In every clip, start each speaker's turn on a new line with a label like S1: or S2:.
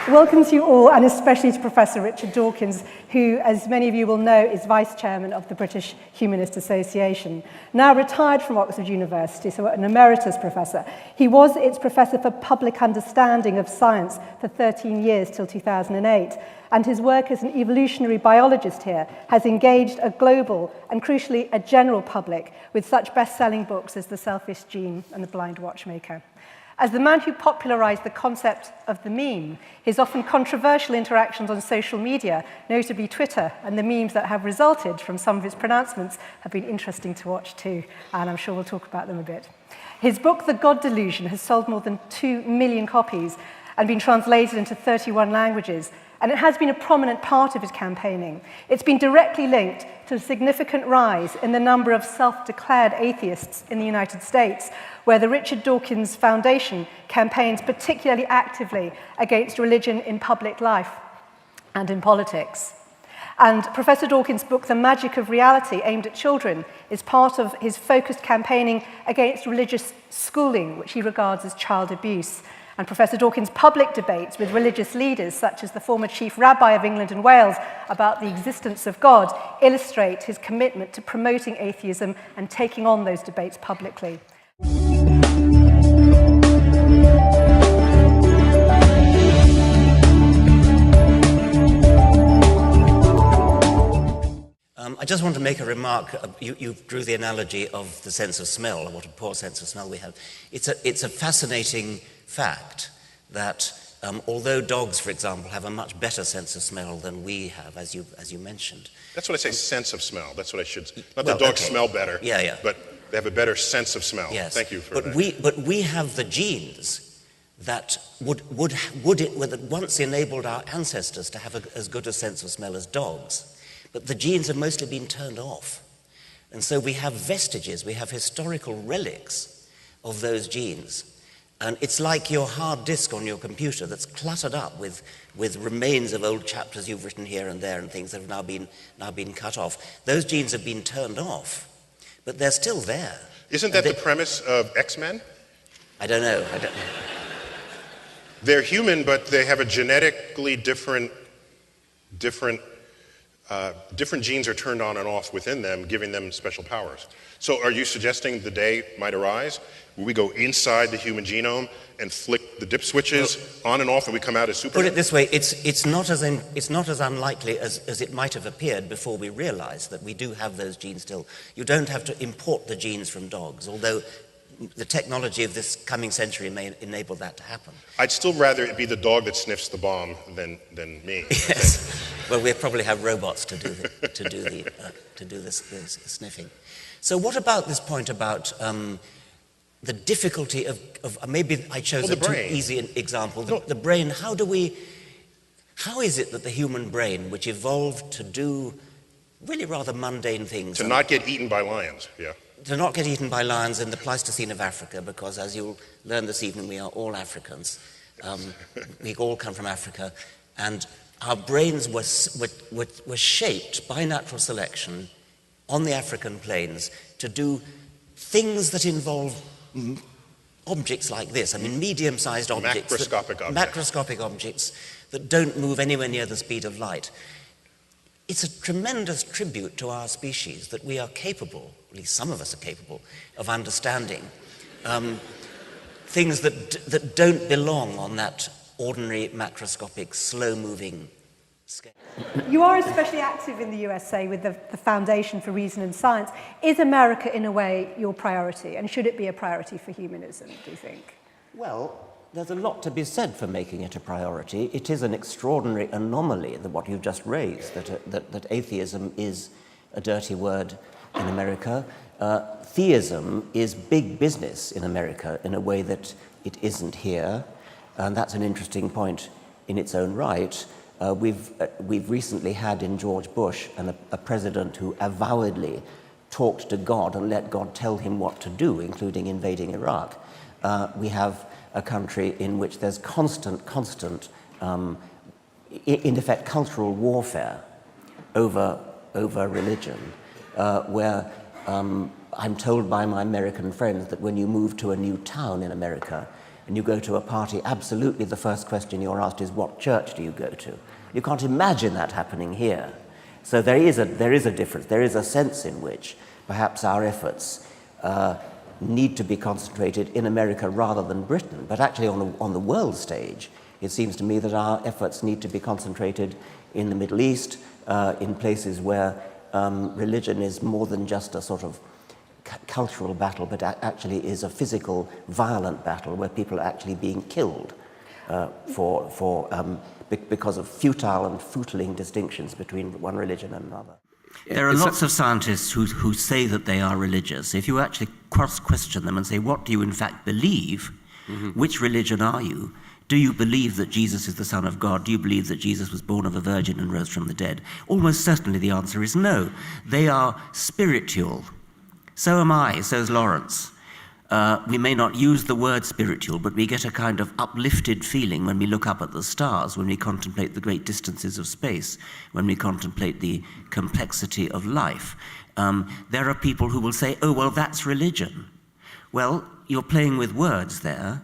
S1: Welcome to you all, and especially to Professor Richard Dawkins, who, as many of you will know, is Vice Chairman of the British Humanist Association. Now retired from Oxford University, so an emeritus professor. He was its Professor for Public Understanding of Science for 13 years till 2008, and his work as an evolutionary biologist here has engaged a global and, crucially, a general public with such best-selling books as The Selfish Gene and The Blind Watchmaker. As the man who popularized the concept of the meme, his often controversial interactions on social media, notably Twitter, and the memes that have resulted from some of his pronouncements have been interesting to watch too, and I'm sure we'll talk about them a bit. His book, The God Delusion, has sold more than 2 million copies and been translated into 31 languages, and it has been a prominent part of his campaigning. It's been directly linked to a significant rise in the number of self-declared atheists in the United States, where the Richard Dawkins Foundation campaigns particularly actively against religion in public life and in politics. And Professor Dawkins' book, The Magic of Reality, aimed at children, is part of his focused campaigning against religious schooling, which he regards as child abuse. And Professor Dawkins' public debates with religious leaders, such as the former Chief Rabbi of England and Wales, about the existence of God, illustrate his commitment to promoting atheism and taking on those debates publicly.
S2: I just want to make a remark. You drew the analogy of the sense of smell, what a poor sense of smell we have. It's a fascinating fact that although dogs, for example, have a much better sense of smell than we have, as you mentioned.
S3: That's what I say, sense of smell. That's what I should. Not that dogs smell better.
S2: Yeah.
S3: But they have a better sense of smell.
S2: Yes.
S3: Thank you for that.
S2: But we have the genes that would once enabled our ancestors to have as good a sense of smell as dogs. But the genes have mostly been turned off. And so we have vestiges, we have historical relics of those genes. And it's like your hard disk on your computer that's cluttered up with remains of old chapters you've written here and there and things that have now been cut off. Those genes have been turned off, but they're still there.
S3: Isn't that the premise of X-Men?
S2: I don't know.
S3: They're human, but they have a genetically different genes are turned on and off within them, giving them special powers. So are you suggesting the day might arise where we go inside the human genome and flick the dip switches on and off and we come out as Superman?
S2: Put it this way, it's not as unlikely as it might have appeared before we realized that we do have those genes still. You don't have to import the genes from dogs, although the technology of this coming century may enable that to happen.
S3: I'd still rather it be the dog that sniffs the bomb than me.
S2: Yes. Well, we'll probably have robots to do this sniffing. So, what about this point about the difficulty of maybe I chose a too easy an example. The brain. How is it that the human brain, which evolved to do really rather mundane things,
S3: to not get eaten by lions, yeah.
S2: To not get eaten by lions in the Pleistocene of Africa, because as you'll learn this evening, we are all Africans. We all come from Africa, and our brains were shaped by natural selection on the African plains to do things that involve objects like this. I mean, medium-sized objects. Macroscopic objects that don't move anywhere near the speed of light. It's a tremendous tribute to our species that we are capable, at least some of us are capable, of understanding things that don't belong on that ordinary macroscopic, slow-moving scale.
S1: You are especially active in the USA with the Foundation for Reason and Science. Is America, in a way, your priority? And should it be a priority for humanism, do you think?
S4: Well, there's a lot to be said for making it a priority. It is an extraordinary anomaly that what you've just raised, that atheism is a dirty word in America. Theism is big business in America in a way that it isn't here, and that's an interesting point in its own right. We've recently had in George Bush a president who avowedly talked to God and let God tell him what to do, including invading Iraq. We have a country in which there's constant, in effect, cultural warfare over religion, where I'm told by my American friends that when you move to a new town in America, and you go to a party, absolutely the first question you're asked is, what church do you go to? You can't imagine that happening here. So there is a difference. There is a sense in which perhaps our efforts need to be concentrated in America rather than Britain. But actually on the world stage, it seems to me that our efforts need to be concentrated in the Middle East, in places where religion is more than just a sort of cultural battle, but actually is a physical, violent battle where people are actually being killed because of futile and footling distinctions between one religion and another.
S2: There are lots of scientists who say that they are religious. If you actually cross-question them and say, what do you in fact believe? Which religion are you? Do you believe that Jesus is the Son of God? Do you believe that Jesus was born of a virgin and rose from the dead? Almost certainly the answer is no. They are spiritual. So am I, so is Lawrence. We may not use the word spiritual, but we get a kind of uplifted feeling when we look up at the stars, when we contemplate the great distances of space, when we contemplate the complexity of life. There are people who will say, oh, well, that's religion. Well, you're playing with words there,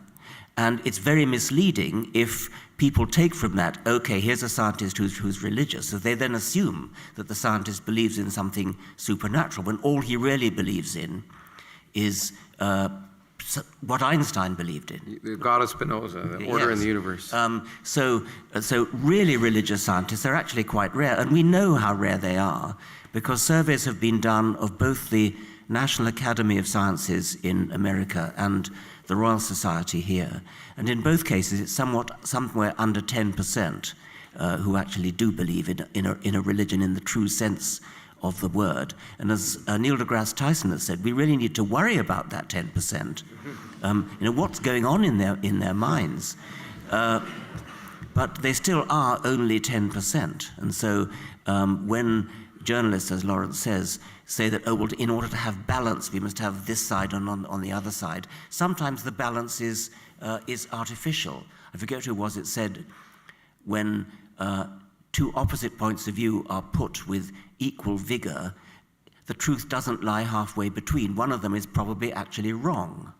S2: and it's very misleading if people take from that, okay, here's a scientist who's religious, so they then assume that the scientist believes in something supernatural, when all he really believes in is what Einstein believed in.
S5: The God of Spinoza, the order in the universe.
S2: So really religious scientists are actually quite rare, and we know how rare they are because surveys have been done of both the National Academy of Sciences in America and the Royal Society here. And in both cases, it's somewhere under 10% who actually do believe in a religion in the true sense of the word. And as Neil deGrasse Tyson has said, we really need to worry about that 10%. What's going on in their minds? But they still are only 10%. And so when journalists, as Lawrence says, say that, oh, well, in order to have balance, we must have this side and on the other side, sometimes the balance is artificial. I forget who was it said, when two opposite points of view are put with equal vigor, the truth doesn't lie halfway between. One of them is probably actually wrong.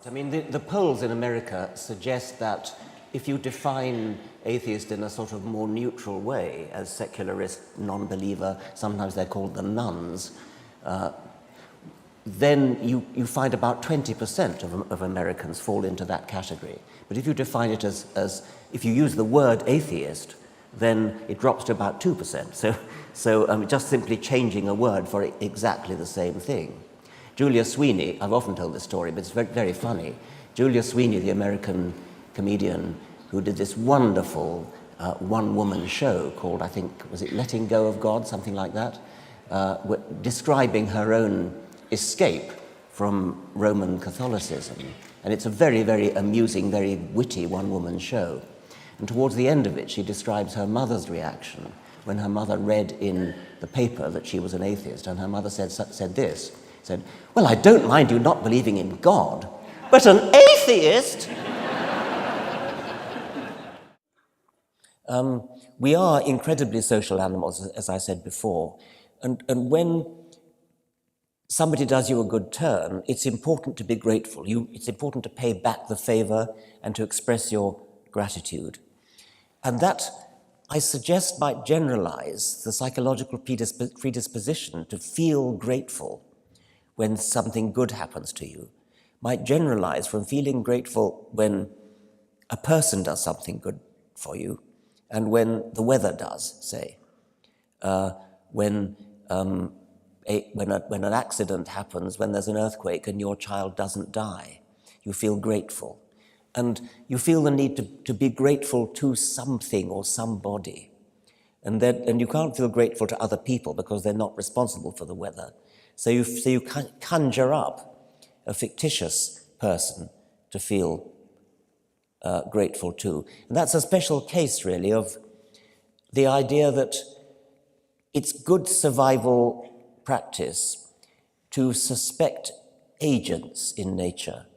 S4: I mean, the polls in America suggest that if you define atheist in a sort of more neutral way, as secularist, non-believer, sometimes they're called the nuns, then you find about 20% of Americans fall into that category. But if you define it as if you use the word atheist, then it drops to about 2%. So just simply changing a word for exactly the same thing. Julia Sweeney, I've often told this story, but it's very, very funny. Julia Sweeney, the American comedian who did this wonderful one-woman show called, I think, was it Letting Go of God, something like that, describing her own escape from Roman Catholicism. And it's a very, very amusing, very witty one-woman show. And towards the end of it, she describes her mother's reaction when her mother read in the paper that she was an atheist, and her mother said this, said, well, I don't mind you not believing in God, but an atheist? We are incredibly social animals, as I said before, and when somebody does you a good turn, it's important to be grateful. It's important to pay back the favor and to express your gratitude. And that, I suggest, might generalize the psychological predisposition to feel grateful when something good happens to you, might generalize from feeling grateful when a person does something good for you and when the weather does, say. When an accident happens, when there's an earthquake and your child doesn't die, you feel grateful. And you feel the need to be grateful to something or somebody. And you can't feel grateful to other people because they're not responsible for the weather. So you conjure up a fictitious person to feel grateful to. And that's a special case, really, of the idea that it's good survival practice to suspect agents in nature.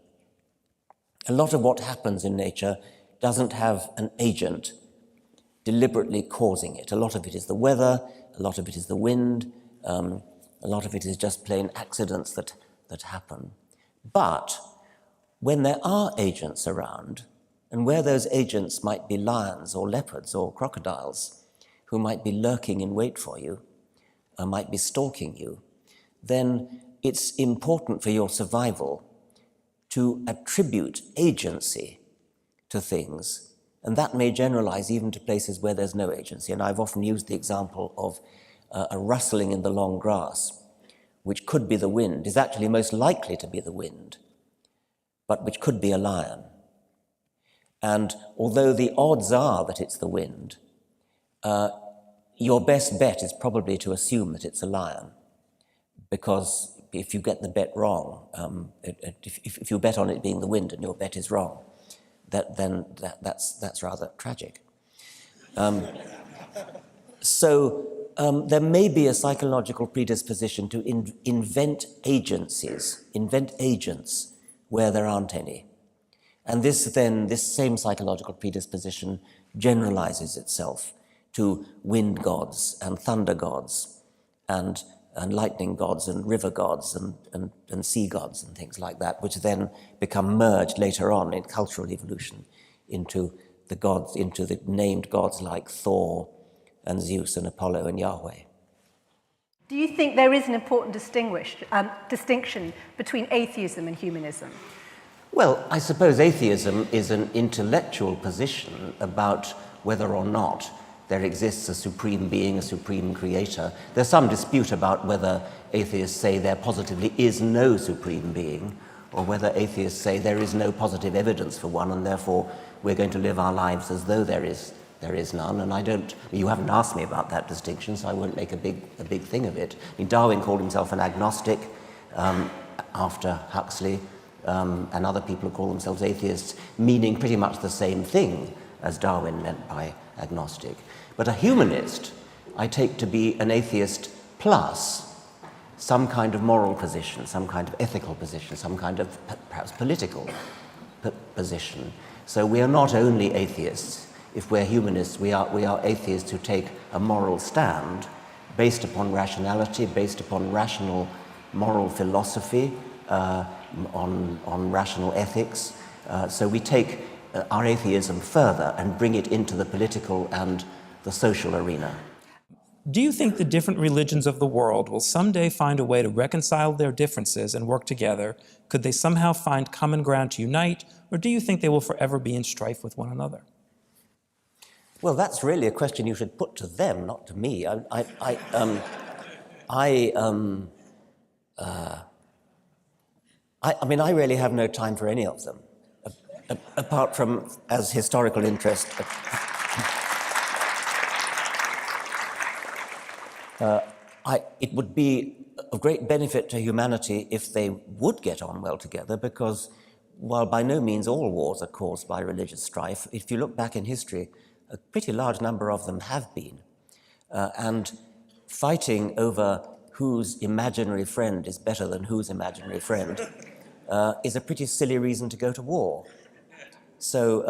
S4: A lot of what happens in nature doesn't have an agent deliberately causing it. A lot of it is the weather, a lot of it is the wind, a lot of it is just plain accidents that happen. But when there are agents around, and where those agents might be lions or leopards or crocodiles who might be lurking in wait for you, or might be stalking you, then it's important for your survival to attribute agency to things, and that may generalize even to places where there's no agency. And I've often used the example of a rustling in the long grass, which could be the wind, is actually most likely to be the wind, but which could be a lion. And although the odds are that it's the wind, your best bet is probably to assume that it's a lion, because if you get the bet wrong, if you bet on it being the wind and your bet is wrong, that's rather tragic. So there may be a psychological predisposition to invent agencies, invent agents where there aren't any. And this same psychological predisposition generalizes itself to wind gods and thunder gods and lightning gods and river gods and sea gods and things like that, which then become merged later on in cultural evolution into the gods, into the named gods like Thor and Zeus and Apollo and Yahweh.
S1: Do you think there is an important distinction between atheism and humanism?
S4: Well, I suppose atheism is an intellectual position about whether or not there exists a supreme being, a supreme creator. There's some dispute about whether atheists say there positively is no supreme being, or whether atheists say there is no positive evidence for one, and therefore we're going to live our lives as though there is none. And you haven't asked me about that distinction, so I won't make a big thing of it. I mean, Darwin called himself an agnostic after Huxley, and other people call themselves atheists, meaning pretty much the same thing as Darwin meant by agnostic. But a humanist I take to be an atheist plus some kind of moral position, some kind of ethical position, some kind of perhaps political position. So we are not only atheists. If we're humanists, we are atheists who take a moral stand based upon rationality, based upon rational moral philosophy, on rational ethics. So we take our atheism further and bring it into the political and the social arena.
S6: Do you think the different religions of the world will someday find a way to reconcile their differences and work together? Could they somehow find common ground to unite, or do you think they will forever be in strife with one another?
S4: Well, that's really a question you should put to them, not to me. I mean, I really have no time for any of them, apart from as historical interest. It would be of great benefit to humanity if they would get on well together, because while by no means all wars are caused by religious strife, if you look back in history, a pretty large number of them have been. And fighting over whose imaginary friend is better than whose imaginary friend is a pretty silly reason to go to war. So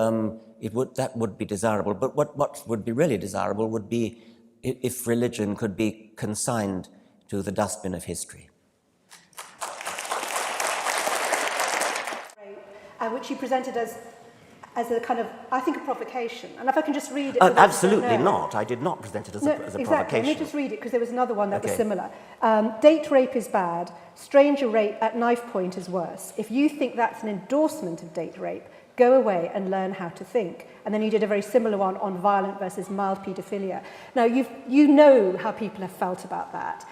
S4: that would be desirable. But what would be really desirable would be if religion could be consigned to the dustbin of history.
S1: Which you presented as a kind of, I think, a provocation. And if I can just read it.
S4: Absolutely not. I did not present it as a
S1: exactly.
S4: provocation.
S1: Let me just read it, because there was another one that was similar. Date rape is bad. Stranger rape at knife point is worse. If you think that's an endorsement of date rape, go away and learn how to think. And then you did a very similar one on violent versus mild paedophilia. Now, you know how people have felt about that.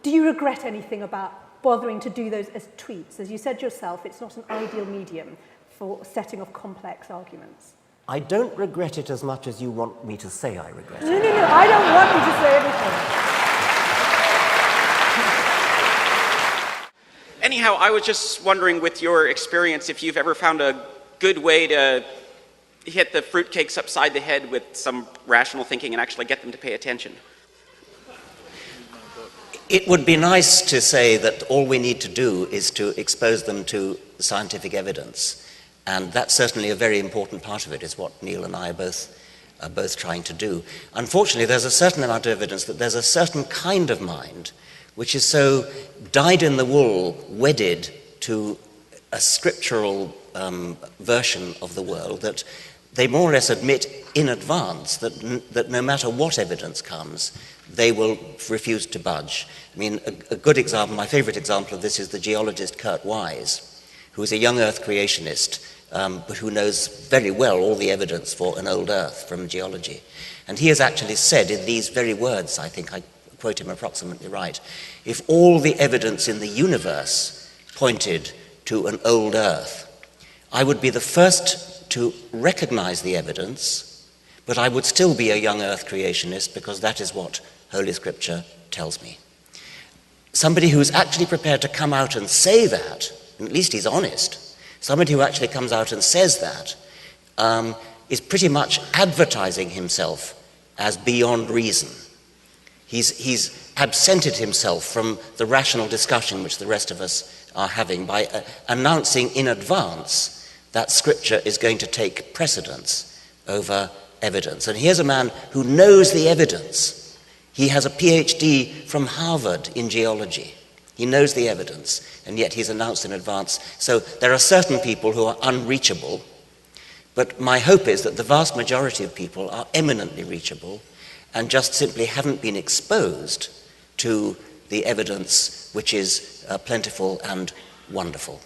S1: Do you regret anything about bothering to do those as tweets? As you said yourself, it's not an ideal medium for setting off complex arguments.
S4: I don't regret it as much as you want me to say I regret it.
S1: No, I don't want you to say anything.
S7: Anyhow, I was just wondering, with your experience, if you've ever found a good way to hit the fruitcakes upside the head with some rational thinking and actually get them to pay attention.
S2: It would be nice to say that all we need to do is to expose them to scientific evidence. And that's certainly a very important part of it, is what Neil and I are both trying to do. Unfortunately, there's a certain amount of evidence that there's a certain kind of mind which is so dyed-in-the-wool, wedded to a scriptural version of the world that they more or less admit in advance that no matter what evidence comes, they will refuse to budge. I mean, a good example, my favorite example of this is the geologist Kurt Wise, who is a young Earth creationist, but who knows very well all the evidence for an old Earth from geology. And he has actually said in these very words, I think I quote him approximately right, if all the evidence in the universe pointed to an old Earth, I would be the first to recognize the evidence, but I would still be a young Earth creationist because that is what Holy Scripture tells me. Somebody who is actually prepared to come out and say that, and at least he's honest, somebody who actually comes out and says that is pretty much advertising himself as beyond reason. He's absented himself from the rational discussion which the rest of us are having by announcing in advance that Scripture is going to take precedence over evidence. And here's a man who knows the evidence. He has a PhD from Harvard in geology. He knows the evidence, and yet he's announced in advance. So there are certain people who are unreachable, but my hope is that the vast majority of people are eminently reachable and just simply haven't been exposed to the evidence which is plentiful and wonderful.